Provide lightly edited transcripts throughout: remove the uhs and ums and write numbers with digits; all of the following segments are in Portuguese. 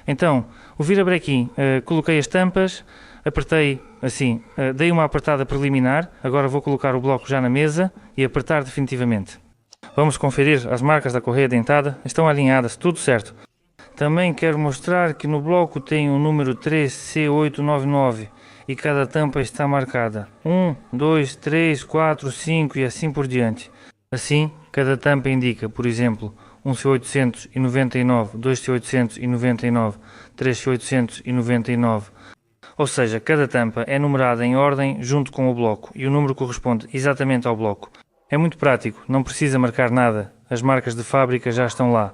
Então, o virabrequim, coloquei as tampas, apertei assim, dei uma apertada preliminar, agora vou colocar o bloco já na mesa e apertar definitivamente. Vamos conferir as marcas da correia dentada, estão alinhadas, tudo certo. Também quero mostrar que no bloco tem o número 3C899 e cada tampa está marcada 1, 2, 3, 4, 5 e assim por diante. Assim, cada tampa indica, por exemplo, 1C899, 2C899, 3C899. Ou seja, cada tampa é numerada em ordem junto com o bloco e o número corresponde exatamente ao bloco. É muito prático, não precisa marcar nada, as marcas de fábrica já estão lá.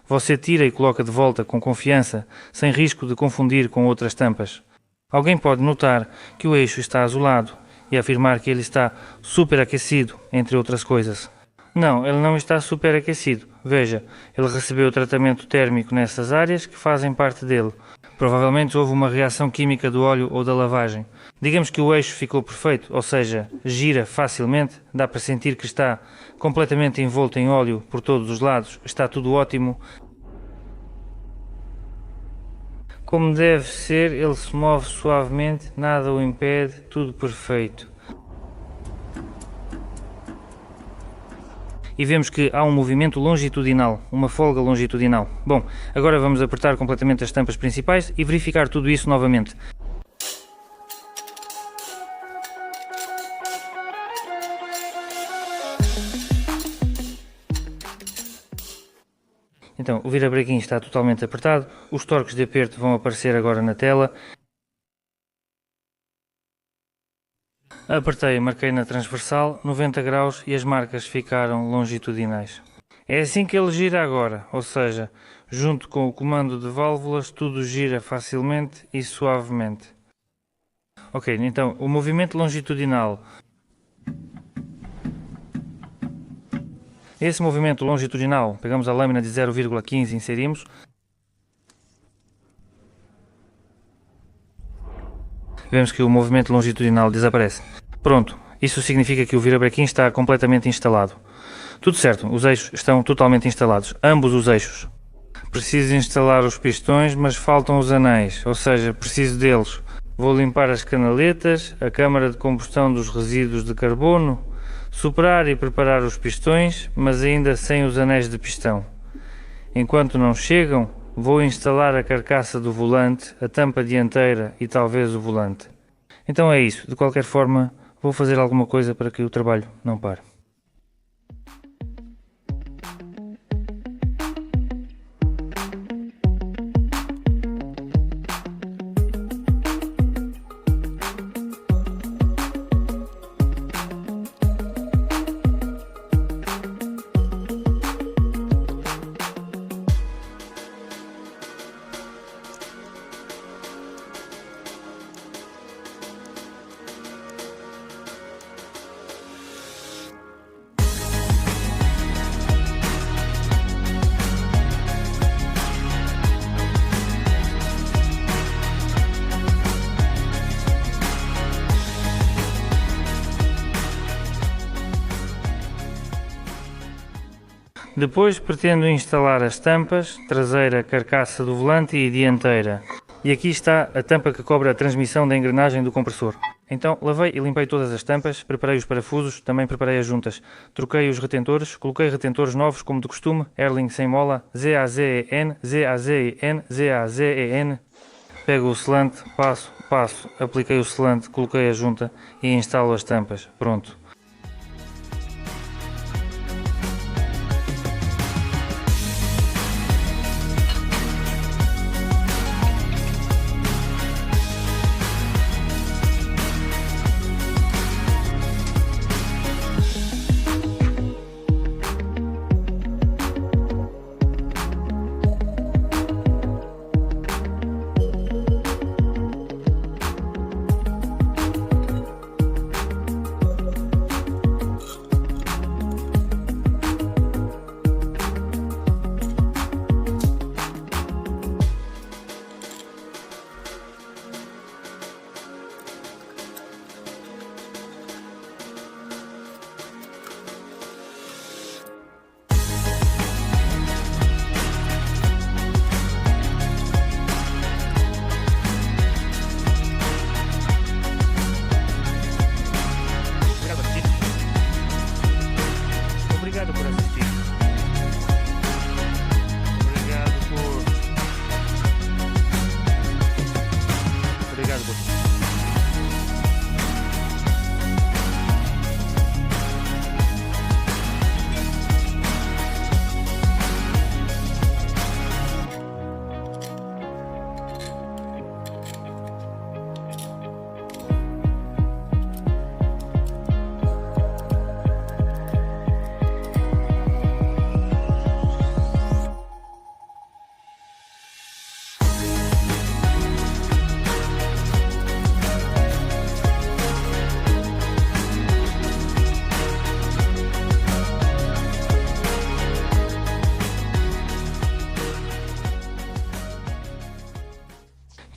Você tira e coloca de volta com confiança, sem risco de confundir com outras tampas. Alguém pode notar que o eixo está azulado e afirmar que ele está superaquecido, entre outras coisas. Não, ele não está superaquecido. Veja, ele recebeu tratamento térmico nessas áreas que fazem parte dele. Provavelmente houve uma reação química do óleo ou da lavagem. Digamos que o eixo ficou perfeito, ou seja, gira facilmente, dá para sentir que está completamente envolto em óleo por todos os lados, está tudo ótimo. Como deve ser, ele se move suavemente, nada o impede, tudo perfeito. E vemos que há um movimento longitudinal, uma folga longitudinal. Bom, agora vamos apertar completamente as tampas principais e verificar tudo isso novamente. Então, o virabrequim está totalmente apertado, os torques de aperto vão aparecer agora na tela. Apertei, marquei na transversal, 90 graus e as marcas ficaram longitudinais. É assim que ele gira agora, ou seja, junto com o comando de válvulas, tudo gira facilmente e suavemente. Ok, então, o movimento longitudinal. Esse movimento longitudinal, pegamos a lâmina de 0,15 e inserimos. Vemos que o movimento longitudinal desaparece. Pronto, isso significa que o virabrequim está completamente instalado. Tudo certo, os eixos estão totalmente instalados, ambos os eixos. Preciso instalar os pistões, mas faltam os anéis, ou seja, preciso deles. Vou limpar as canaletas, a câmara de combustão dos resíduos de carbono, superar e preparar os pistões, mas ainda sem os anéis de pistão. Enquanto não chegam, vou instalar a carcaça do volante, a tampa dianteira e talvez o volante. Então é isso, de qualquer forma, vou fazer alguma coisa para que o trabalho não pare. Depois pretendo instalar as tampas, traseira, carcaça do volante e dianteira. E aqui está a tampa que cobre a transmissão da engrenagem do compressor. Então lavei e limpei todas as tampas, preparei os parafusos, também preparei as juntas. Troquei os retentores, coloquei retentores novos como de costume, Erling sem mola, ZAZEN, ZAZEN, ZAZEN. Pego o selante, passo, apliquei o selante, coloquei a junta e instalo as tampas. Pronto.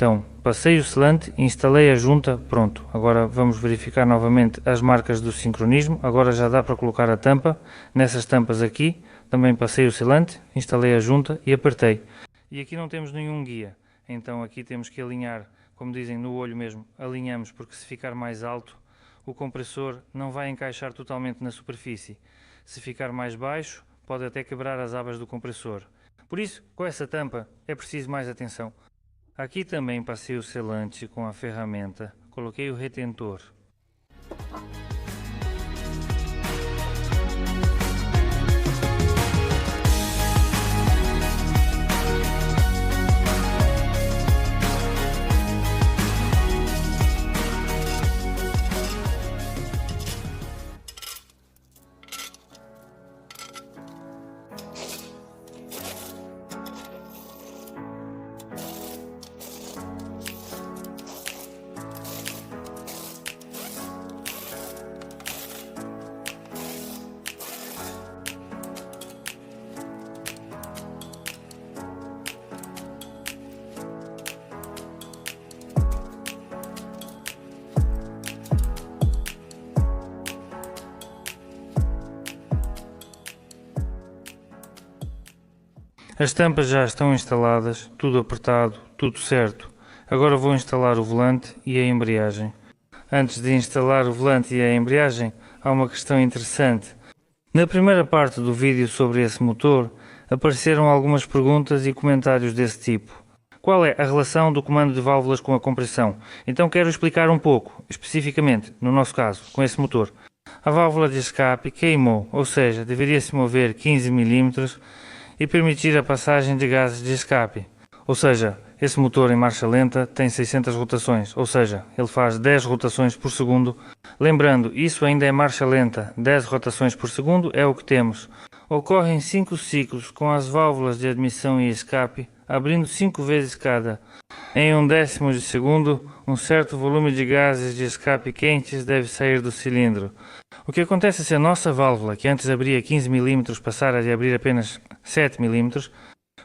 Então, passei o selante, instalei a junta, pronto. Agora vamos verificar novamente as marcas do sincronismo. Agora já dá para colocar a tampa. Nessas tampas aqui, também passei o selante, instalei a junta e apertei. E aqui não temos nenhum guia, então aqui temos que alinhar, como dizem no olho mesmo, alinhamos, porque se ficar mais alto, o compressor não vai encaixar totalmente na superfície. Se ficar mais baixo, pode até quebrar as abas do compressor. Por isso, com essa tampa, é preciso mais atenção. Aqui também passei o selante com a ferramenta, coloquei o retentor. As tampas já estão instaladas, tudo apertado, tudo certo. Agora vou instalar o volante e a embreagem. Antes de instalar o volante e a embreagem, há uma questão interessante. Na primeira parte do vídeo sobre esse motor, apareceram algumas perguntas e comentários desse tipo. Qual é a relação do comando de válvulas com a compressão? Então quero explicar um pouco, especificamente, no nosso caso, com esse motor. A válvula de escape queimou, ou seja, deveria se mover 15 mm e permitir a passagem de gases de escape. Ou seja, esse motor em marcha lenta tem 600 rotações, ou seja, ele faz 10 rotações por segundo. Lembrando, isso ainda é marcha lenta, 10 rotações por segundo é o que temos. Ocorrem 5 ciclos com as válvulas de admissão e escape, abrindo 5 vezes cada. Em 1/10 de segundo, um certo volume de gases de escape quentes deve sair do cilindro. O que acontece se a nossa válvula, que antes abria 15 mm, passar a abrir apenas 7 mm,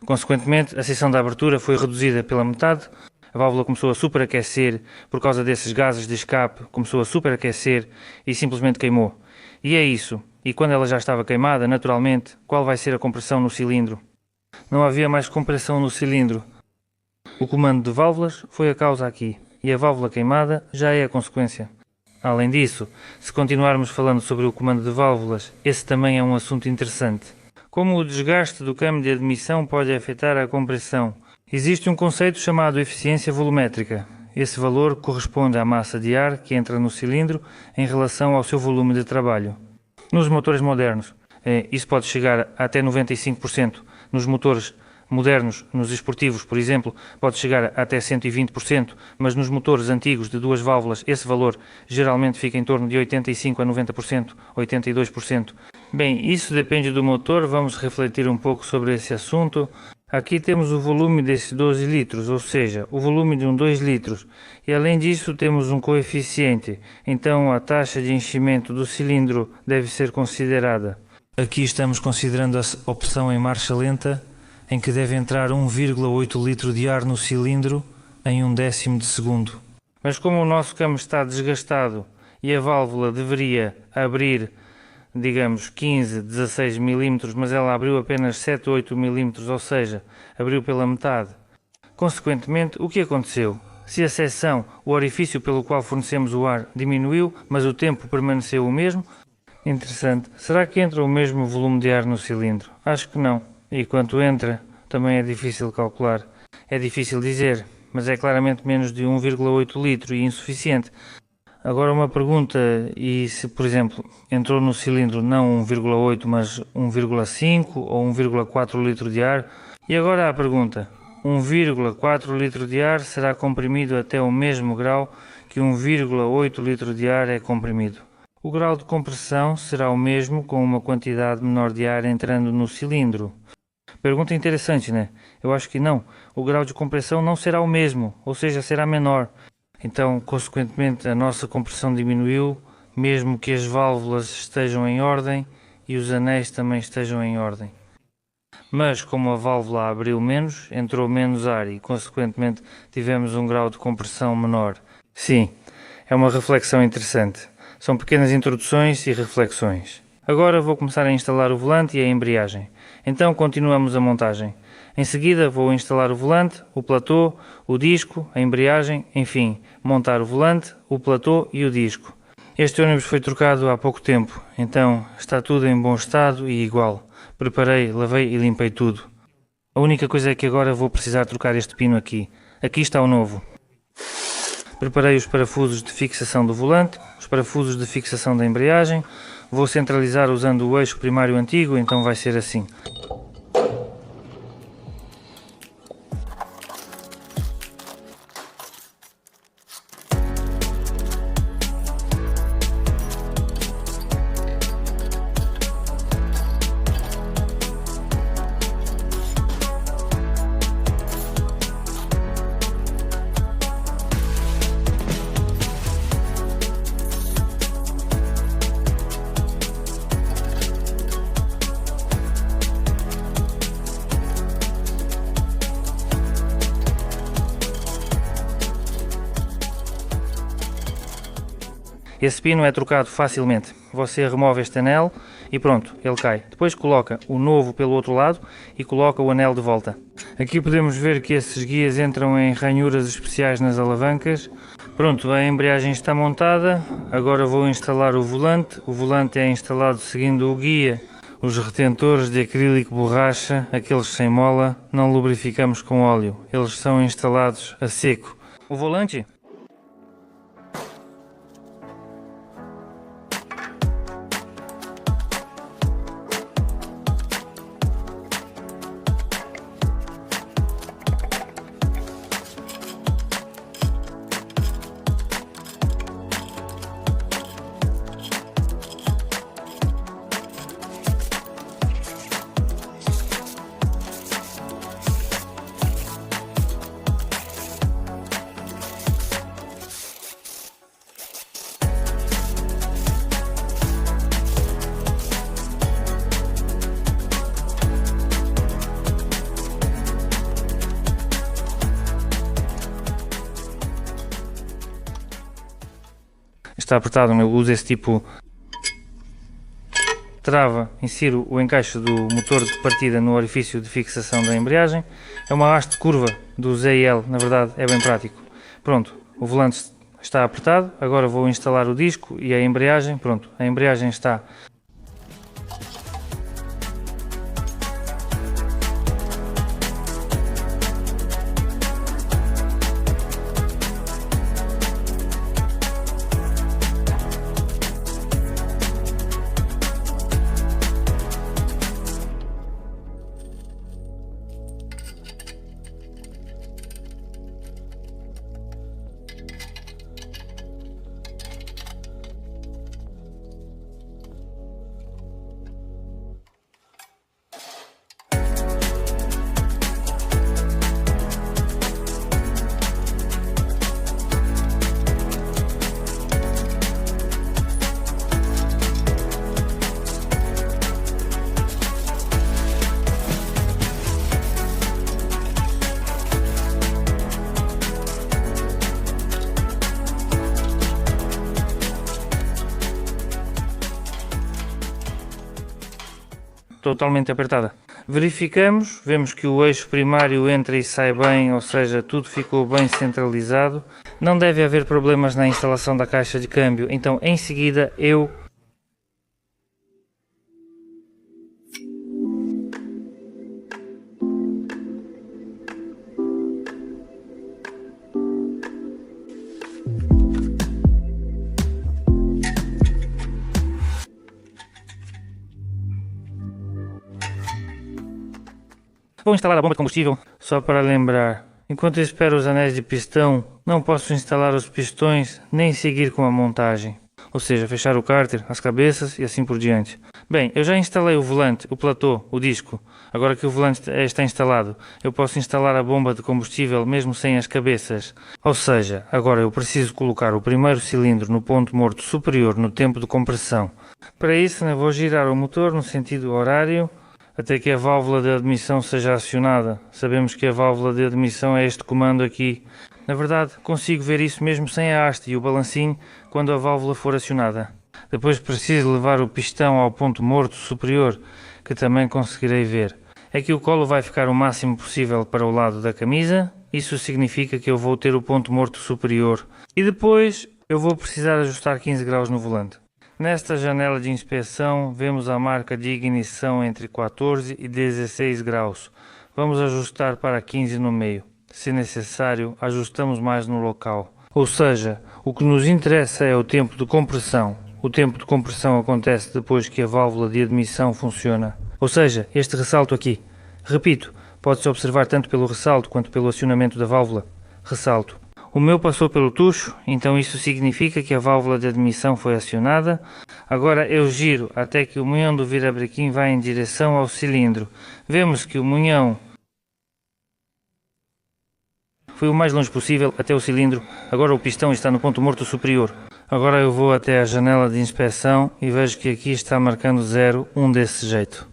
consequentemente a seção da abertura foi reduzida pela metade, a válvula começou a superaquecer por causa desses gases de escape, começou a superaquecer e simplesmente queimou. E é isso. E quando ela já estava queimada, naturalmente, qual vai ser a compressão no cilindro? Não havia mais compressão no cilindro. O comando de válvulas foi a causa aqui, e a válvula queimada já é a consequência. Além disso, se continuarmos falando sobre o comando de válvulas, esse também é um assunto interessante. Como o desgaste do câmbio de admissão pode afetar a compressão? Existe um conceito chamado eficiência volumétrica. Esse valor corresponde à massa de ar que entra no cilindro em relação ao seu volume de trabalho. Nos motores modernos, isso pode chegar até 95%. Nos motores modernos, nos esportivos, por exemplo, pode chegar até 120%, mas nos motores antigos de duas válvulas esse valor geralmente fica em torno de 85% a 90%, 82%. Bem, isso depende do motor, vamos refletir um pouco sobre esse assunto. Aqui temos o volume desses 12 litros, ou seja, o volume de 2 litros, e além disso temos um coeficiente, então a taxa de enchimento do cilindro deve ser considerada. Aqui estamos considerando a opção em marcha lenta, em que deve entrar 1,8 litro de ar no cilindro em 1/10 de segundo. Mas como o nosso câmbio está desgastado e a válvula deveria abrir, digamos, 15, 16 mm, mas ela abriu apenas 7, 8 mm, ou seja, abriu pela metade. Consequentemente, o que aconteceu? Se a seção, o orifício pelo qual fornecemos o ar, diminuiu, mas o tempo permaneceu o mesmo, interessante. Será que entra o mesmo volume de ar no cilindro? Acho que não. E quanto entra, também é difícil calcular. É difícil dizer, mas é claramente menos de 1,8 litro e insuficiente. Agora uma pergunta, e se por exemplo entrou no cilindro não 1,8 mas 1,5 ou 1,4 litro de ar? E agora a pergunta, 1,4 litro de ar será comprimido até o mesmo grau que 1,8 litro de ar é comprimido. O grau de compressão será o mesmo com uma quantidade menor de ar entrando no cilindro. Pergunta interessante, né? Eu acho que não. O grau de compressão não será o mesmo, ou seja, será menor. Então, consequentemente, a nossa compressão diminuiu, mesmo que as válvulas estejam em ordem e os anéis também estejam em ordem. mas como a válvula abriu menos, entrou menos ar e consequentemente tivemos um grau de compressão menor. Sim, é uma reflexão interessante. São pequenas introduções e reflexões. Agora vou começar a instalar o volante e a embreagem. Então continuamos a montagem. Em seguida vou instalar o volante, o platô, o disco, a embreagem, enfim, montar o volante, o platô e o disco. Este ônibus foi trocado há pouco tempo, então está tudo em bom estado e igual. Preparei, lavei e limpei tudo. A única coisa é que agora vou precisar trocar este pino aqui. Aqui está o novo. Preparei os parafusos de fixação do volante, os parafusos de fixação da embreagem. Vou centralizar usando o eixo primário antigo, então vai ser assim. Esse pino é trocado facilmente. Você remove este anel e pronto, ele cai. Depois coloca o novo pelo outro lado e coloca o anel de volta. Aqui podemos ver que esses guias entram em ranhuras especiais nas alavancas. Pronto, a embreagem está montada. Agora vou instalar o volante. O volante é instalado seguindo o guia. Os retentores de acrílico borracha, aqueles sem mola, não lubrificamos com óleo. Eles são instalados a seco. O volante? Está apertado, eu uso esse tipo trava, insiro o encaixe do motor de partida no orifício de fixação da embreagem. É uma haste curva do ZL, na verdade é bem prático. Pronto, o volante está apertado, agora vou instalar o disco e a embreagem. Pronto, a embreagem está. Totalmente apertada. Verificamos, vemos que o eixo primário entra e sai bem, ou seja, tudo ficou bem centralizado. Não deve haver problemas na instalação da caixa de câmbio, então em seguida eu vou instalar a bomba de combustível. Só para lembrar, enquanto espero os anéis de pistão, não posso instalar os pistões nem seguir com a montagem. Ou seja, fechar o cárter, as cabeças e assim por diante. Bem, eu já instalei o volante, o platô, o disco. Agora que o volante está instalado, eu posso instalar a bomba de combustível mesmo sem as cabeças. Ou seja, agora eu preciso colocar o primeiro cilindro no ponto morto superior no tempo de compressão. Para isso, vou girar o motor no sentido horário. até que a válvula de admissão seja acionada. Sabemos que a válvula de admissão é este comando aqui. Na verdade, consigo ver isso mesmo sem a haste e o balancinho quando a válvula for acionada. Depois preciso levar o pistão ao ponto morto superior, que também conseguirei ver. Aqui o colo vai ficar o máximo possível para o lado da camisa. Isso significa que eu vou ter o ponto morto superior. E depois eu vou precisar ajustar 15 graus no volante. Nesta janela de inspeção vemos a marca de ignição entre 14 e 16 graus. Vamos ajustar para 15 no meio. Se necessário, ajustamos mais no local. Ou seja, o que nos interessa é o tempo de compressão. O tempo de compressão acontece depois que a válvula de admissão funciona. Ou seja, este ressalto aqui. Repito, pode-se observar tanto pelo ressalto quanto pelo acionamento da válvula. Ressalto. O meu passou pelo tucho, então isso significa que a válvula de admissão foi acionada. Agora eu giro até que o munhão do virabrequim vai em direção ao cilindro. Vemos que o munhão foi o mais longe possível até o cilindro. Agora o pistão está no ponto morto superior. Agora eu vou até a janela de inspeção e vejo que aqui está marcando 0, desse jeito.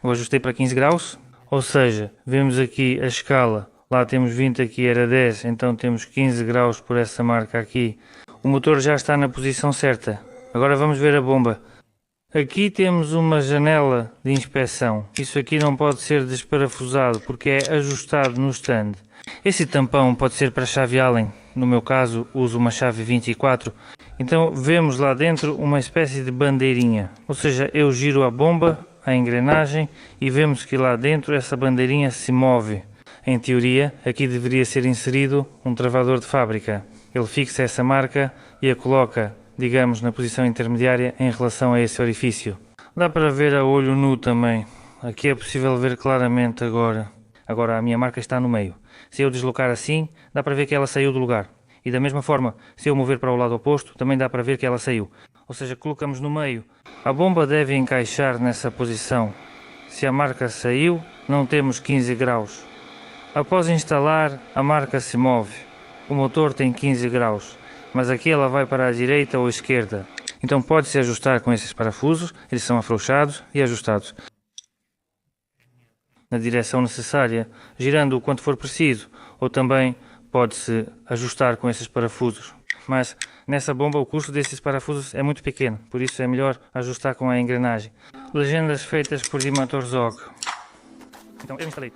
Eu ajustei para 15 graus, ou seja, vemos aqui a escala, lá temos 20, aqui era 10, então temos 15 graus por essa marca aqui. O motor já está na posição certa. Agora vamos ver a bomba. Aqui temos uma janela de inspeção. Isso aqui não pode ser desparafusado porque é ajustado no stand. Esse tampão pode ser para a chave Allen. No meu caso uso uma chave 24. Então vemos lá dentro uma espécie de bandeirinha. Ou seja, eu giro a bomba, a engrenagem, e vemos que lá dentro essa bandeirinha se move. Em teoria, aqui deveria ser inserido um travador de fábrica. Ele fixa essa marca e a coloca, digamos, na posição intermediária em relação a esse orifício. Dá para ver a olho nu também. Aqui é possível ver claramente agora. Agora a minha marca está no meio. Se eu deslocar assim, dá para ver que ela saiu do lugar. E da mesma forma, se eu mover para o lado oposto, também dá para ver que ela saiu. Ou seja, colocamos no meio. A bomba deve encaixar nessa posição. Se a marca saiu, não temos 15 graus. Após instalar, a marca se move. O motor tem 15 graus, mas aqui ela vai para a direita ou esquerda. Então pode-se ajustar com esses parafusos, eles são afrouxados e ajustados na direção necessária, girando o quanto for preciso, ou também pode-se ajustar com esses parafusos. Mas nessa bomba o custo desses parafusos é muito pequeno, por isso é melhor ajustar com a engrenagem. Legendas feitas por Dimitor Zog. Então eu instalei.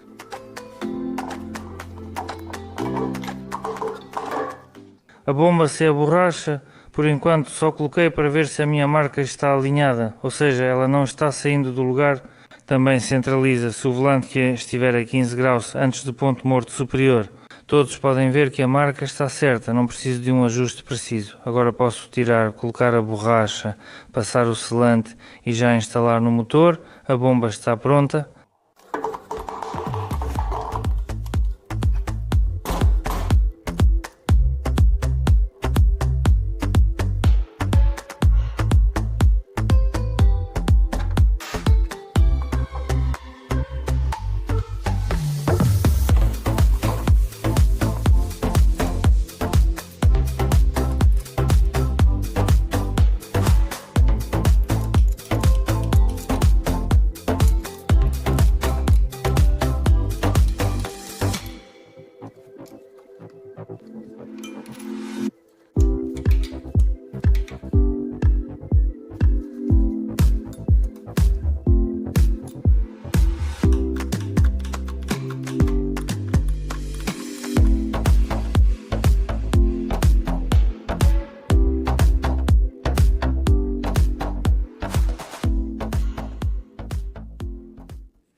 A bomba se a borracha, por enquanto só coloquei para ver se a minha marca está alinhada, ou seja, ela não está saindo do lugar. Também centraliza se o volante que estiver a 15 graus antes do ponto morto superior. Todos podem ver que a marca está certa, não preciso de um ajuste preciso. Agora posso tirar, colocar a borracha, passar o selante e já instalar no motor. A bomba está pronta.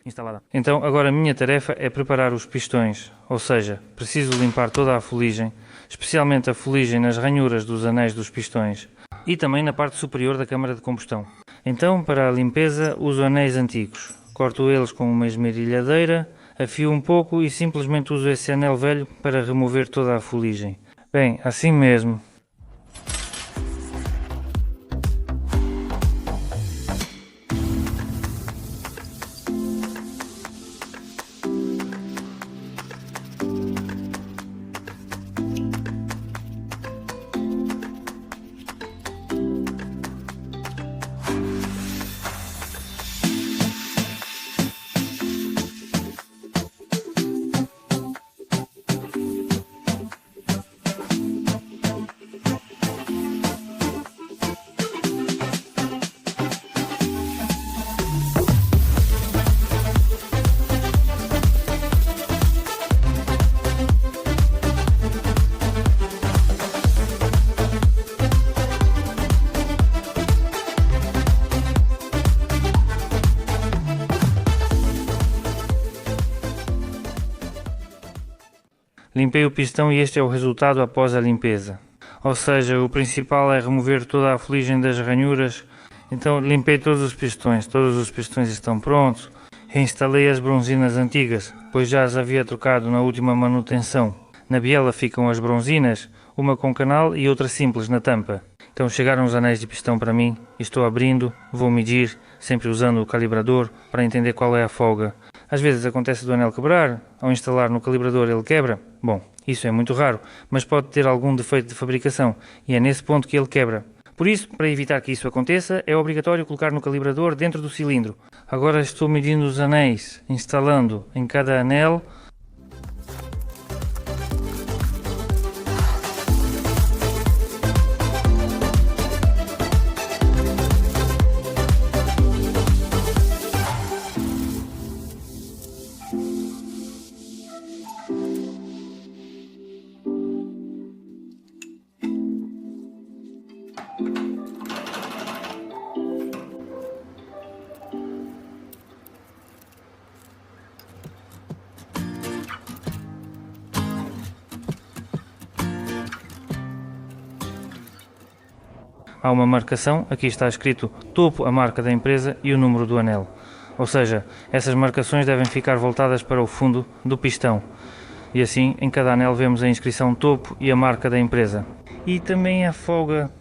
Instalada. Então agora a minha tarefa é preparar os pistões, ou seja, preciso limpar toda a fuligem, especialmente a fuligem nas ranhuras dos anéis dos pistões e também na parte superior da câmara de combustão. Então para a limpeza uso anéis antigos, corto eles com uma esmerilhadeira, afio um pouco e simplesmente uso esse anel velho para remover toda a fuligem. Bem, assim mesmo. Limpei o pistão e este é o resultado após a limpeza. Ou seja, o principal é remover toda a fuligem das ranhuras. Então limpei todos os pistões estão prontos. Reinstalei as bronzinas antigas, pois já as havia trocado na última manutenção. Na biela ficam as bronzinas, uma com canal e outra simples na tampa. Então chegaram os anéis de pistão para mim, estou abrindo, vou medir, sempre usando o calibrador para entender qual é a folga. Às vezes acontece do anel quebrar, ao instalar no calibrador ele quebra. Bom, isso é muito raro, mas pode ter algum defeito de fabricação e é nesse ponto que ele quebra. Por isso, para evitar que isso aconteça, é obrigatório colocar no calibrador dentro do cilindro. Agora estou medindo os anéis, instalando em cada anel. Há uma marcação, aqui está escrito topo, a marca da empresa e o número do anel. Ou seja, essas marcações devem ficar voltadas para o fundo do pistão. E assim, em cada anel vemos a inscrição topo e a marca da empresa. E também a folga.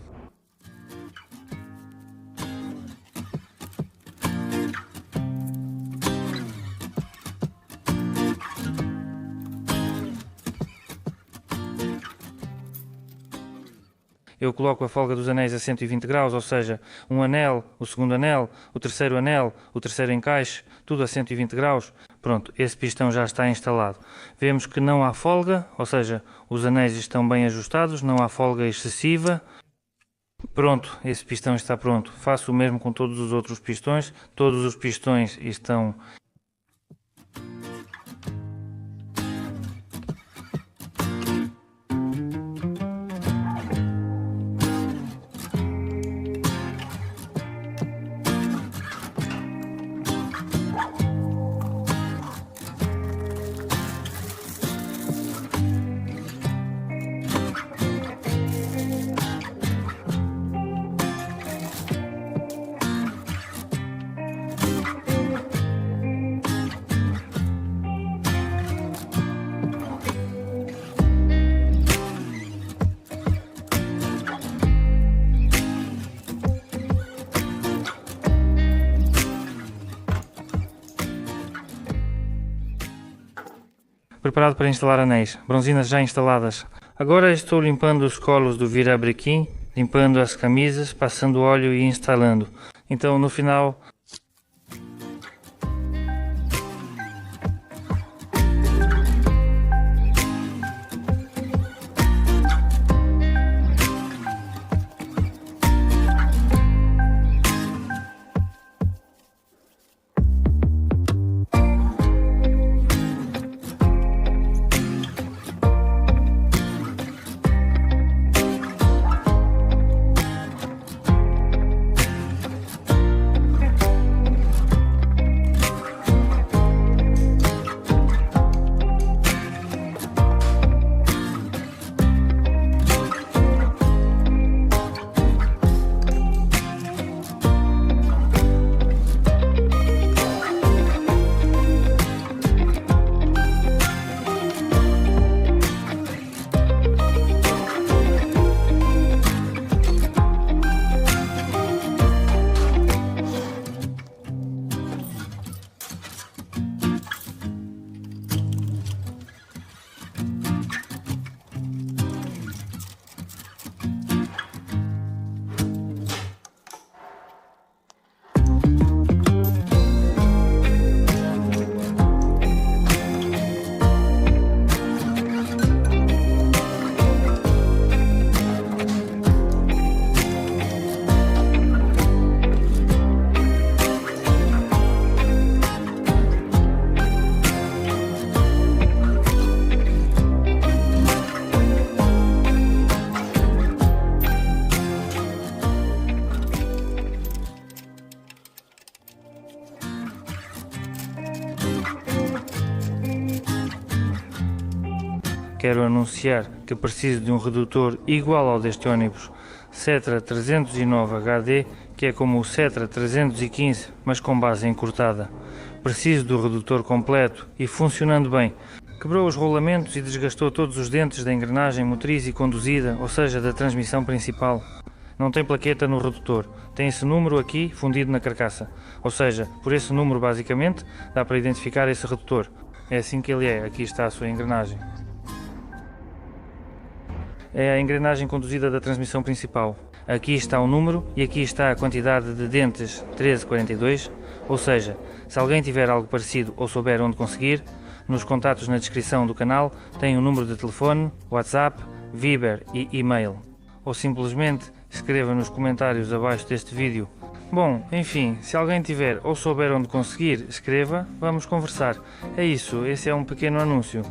Eu coloco a folga dos anéis a 120 graus, ou seja, um anel, o segundo anel, o terceiro encaixe, tudo a 120 graus. Pronto, esse pistão já está instalado. Vemos que não há folga, ou seja, os anéis estão bem ajustados, não há folga excessiva. Pronto, esse pistão está pronto. Faço o mesmo com todos os outros pistões. Todos os pistões estão preparado para instalar anéis, bronzinas já instaladas. Agora estou limpando os colos do virabrequim, limpando as camisas, passando óleo e instalando. Então no final quero anunciar que preciso de um redutor igual ao deste ônibus Setra 309 HD, que é como o Setra 315, mas com base encurtada. Preciso do redutor completo e funcionando bem. Quebrou os rolamentos e desgastou todos os dentes da engrenagem motriz e conduzida, ou seja, da transmissão principal. Não tem plaqueta no redutor, tem esse número aqui fundido na carcaça, ou seja, por esse número basicamente dá para identificar esse redutor. É assim que ele é, aqui está a sua engrenagem. É a engrenagem conduzida da transmissão principal. Aqui está o número e aqui está a quantidade de dentes 1342, ou seja, se alguém tiver algo parecido ou souber onde conseguir, nos contatos na descrição do canal tem o número de telefone, WhatsApp, Viber e e-mail. Ou simplesmente escreva nos comentários abaixo deste vídeo. Bom, enfim, se alguém tiver ou souber onde conseguir, escreva, vamos conversar. É isso, esse é um pequeno anúncio.